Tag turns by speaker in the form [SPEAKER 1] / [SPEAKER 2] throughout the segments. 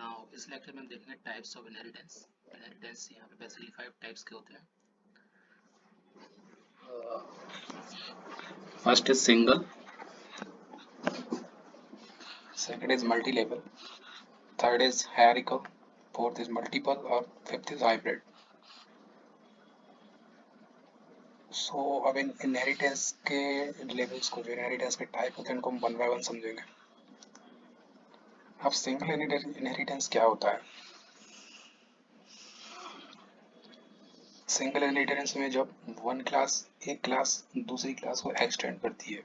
[SPEAKER 1] Now इस lecture में हम देखेंगे टाइप्स ऑफ इनहेरिटेंस। इनहेरिटेंस यहाँ पे बेसिकली 5 टाइप्स के होते हैं। First is single, second is multi level, third is hierarchical, fourth is multiple और फिफ्थ इज हाइब्रिड। सो अब इन इनहेरिटेंस के लेवल्स को, जो इनहेरिटेंस के टाइप होते हैं, उनको हम वन बाय वन समझेंगे। अब सिंगल इनहेरिटेंस क्या होता है? सिंगल इनहेरिटेंस में जब एक क्लास दूसरी क्लास को एक्सटेंड करती है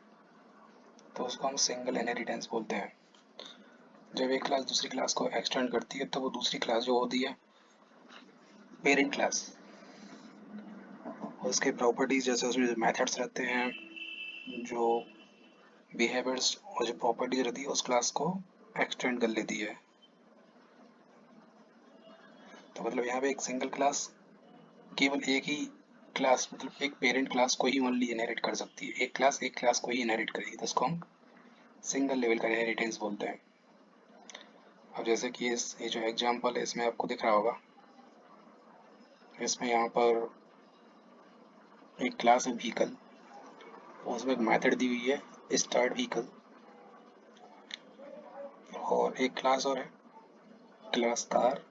[SPEAKER 1] तो उसको हम सिंगल इनहेरिटेंस बोलते हैं। जब एक क्लास दूसरी क्लास को एक्सटेंड करती है तो वो दूसरी क्लास जो होती है पेरेंट क्लास, उसके प्रॉपर्टीज जैसे उसमें जो मेथड्स रहते हैं, जो बिहेवियर्स और जो प्रॉपर्टीज रहती है उस क्लास को एक्सटेंड कर लेती है। तो मतलब यहाँ पे एक सिंगल क्लास केवल एक ही क्लास, मतलब एक पेरेंट क्लास को ही ओनली इनहेरिट कर सकती है। एक क्लास को ही इनहेरिट करेगी तो उसको हम सिंगल लेवल का इनहेरिटेंस बोलते हैं। अब जैसे कि ये जो एग्जांपल है इसमें आपको दिख रहा होगा, इसमें यहाँ पर एक क्लास है व्हीकल, उसमें एक मेथड दी हुई है स्टार्ट व्हीकल, और एक क्लास और है क्लास कार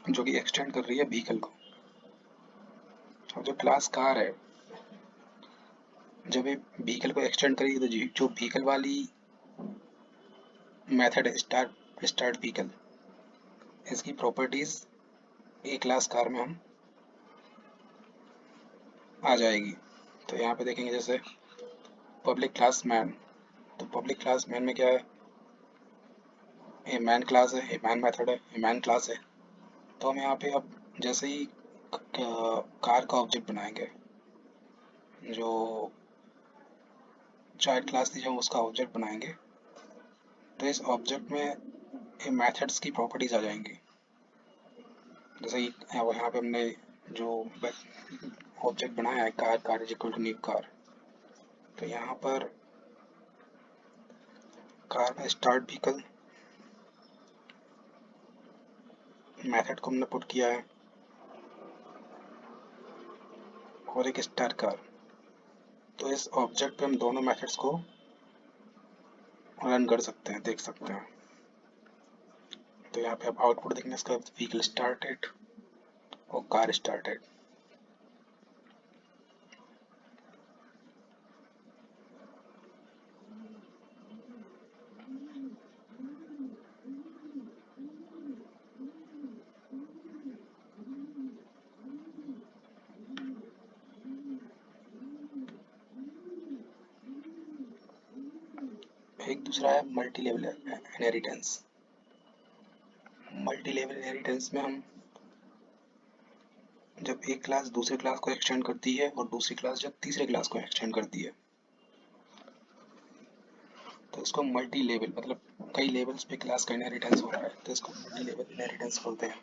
[SPEAKER 1] जो कि एक्सटेंड कर रही है व्हीकल को। और जो क्लास कार है जब ये व्हीकल को एक्सटेंड करेगी तो जो व्हीकल वाली मेथड है स्टार्ट व्हीकल, इसकी प्रॉपर्टीज एक क्लास कार में हम आ जाएगी। तो यहाँ पे देखेंगे जैसे पब्लिक क्लास मैन, तो पब्लिक क्लास मैन में क्या है, ये मैन क्लास है, ये मैन मेथड है, ये मैन क्लास है। तो हम यहाँ पे अब जैसे ही कार का ऑब्जेक्ट बनाएंगे, जो चाइल्ड क्लास थी जब उसका ऑब्जेक्ट बनाएंगे तो इस ऑब्जेक्ट में ये मेथड्स की प्रॉपर्टीज आ जाएंगी। जैसे कि यहाँ पे हमने जो ऑब्जेक्ट बनाया है car is equal to new car, तो यहाँ पर कार में स्टार्ट व्हीकल मेथड को हमने पुट किया है और एक स्टार्ट कार। तो इस ऑब्जेक्ट पे हम दोनों मेथड्स को रन कर सकते हैं, देख सकते हैं। तो यहाँ पे आप आउटपुट देखने इसका व्हीकल स्टार्टेड और कार स्टार्टेड। एक दूसरा है multi level inheritance. Multi level inheritance में हम जब एक क्लास दूसरी क्लास को एक्सटेंड करती है और दूसरी क्लास जब तीसरे क्लास को एक्सटेंड करती है तो इसको मल्टी लेवल, मतलब कई लेवल्स पे क्लास का इनहेरिटेंस हो रहा है तो इसको मल्टी लेवल इनहेरिटेंस बोलते हैं।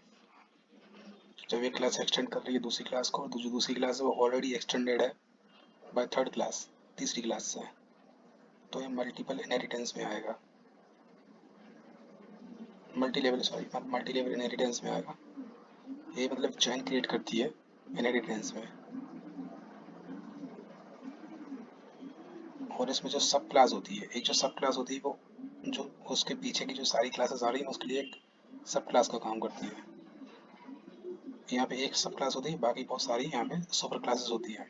[SPEAKER 1] जब एक क्लास एक्सटेंड कर रही है दूसरी क्लास को, जो दूसरी क्लास है वो ऑलरेडी एक्सटेंडेड है बाय थर्ड क्लास, तीसरी क्लास से, तो ये मल्टीपल इनहेरिटेंस में आएगा, मल्टी लेवल इनहेरिटेंस में आएगा। ये मतलब चेन क्रिएट करती है इनहेरिटेंस में। और इसमें जो सब क्लास होती है, एक जो सब क्लास होती है वो जो उसके पीछे की जो सारी क्लासेस आ रही है उसके लिए एक सब क्लास का काम करती है। यहाँ पे एक सब क्लास होती है, बाकी बहुत सारी यहाँ पे सुपर क्लासेस होती है।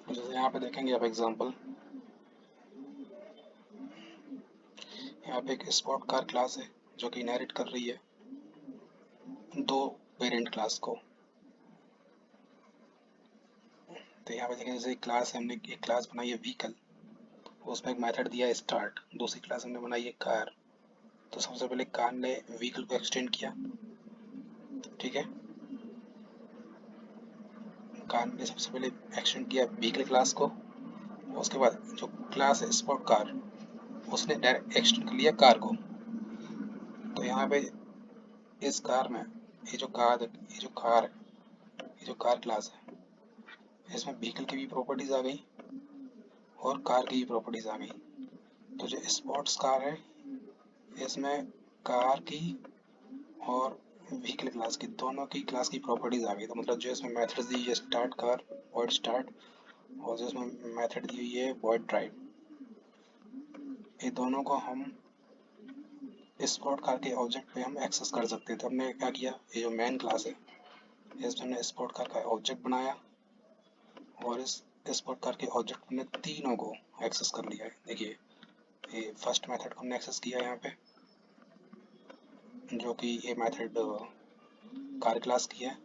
[SPEAKER 1] जैसे यहाँ पे देखेंगे आप एग्जांपल, यहाँ पे एक स्पोर्ट कार क्लास है जो कि इनहेरिट कर रही है दो पेरेंट क्लास को। तो यहाँ पे देखेंगे जैसे क्लास है, हमने एक क्लास बनाई है व्हीकल, उसमें एक मेथड दिया है स्टार्ट। दूसरी क्लास हमने बनाई है कार, तो सबसे पहले कार ने व्हीकल को एक्सटेंड किया, ठीक है। कार ने सबसे पहले एक्सटेंड किया व्हीकल क्लास को, उसके बाद जो क्लास है स्पोर्ट कार उसने डायरेक्ट एक्सटेंड कर लिया कार को। तो यहाँ पे इस कार में ये जो कार है, ये जो कार क्लास है, इसमें व्हीकल की भी प्रॉपर्टीज आ गई और कार की भी प्रॉपर्टीज आ गई। तो जो स्पोर्ट्स कार है इसमें कार की और व्हीकल क्लास की, दोनों की क्लास की प्रॉपर्टीज आ गई। तो मतलब जो इसमें मेथड्स दी है स्टार्ट कार, वॉइड स्टार्ट, और जो इसमें मेथड दी हुई है वॉइड ड्राइव, ये दोनों को हम स्पोर्ट कार के ऑब्जेक्ट पे हम एक्सेस कर सकते हैं। तो हमने क्या किया, ये जो मेन क्लास है इसमें हमने स्पोर्ट कार का ऑब्जेक्ट बनाया और इस स्पोर्ट कार के ऑब्जेक्ट ने तीनों को एक्सेस कर लिया है। देखिए ये फर्स्ट मेथड को हमने एक्सेस किया यहाँ पे, जो कि ये मेथड कार क्लास की है।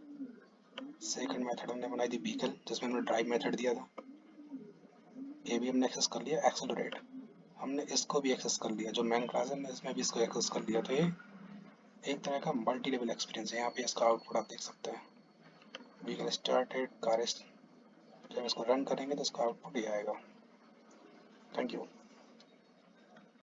[SPEAKER 1] सेकंड मेथड हमने बनाई थी व्हीकल, जिसमें हमने ड्राइव मेथड दिया था, ये भी हमने एक्सेस कर लिया। एक्सेलरेट हमने इसको भी एक्सेस कर लिया, जो मेन क्लास है हमने इसमें भी इसको एक्सेस कर लिया। तो ये एक तरह का मल्टी लेवल एक्सपीरियंस है। यहाँ पे इसका आउटपुट आप देख सकते हैं, व्हीकल स्टार्टेड कार, जब इसको रन करेंगे तो इसका आउटपुट ये आएगा। Thank you.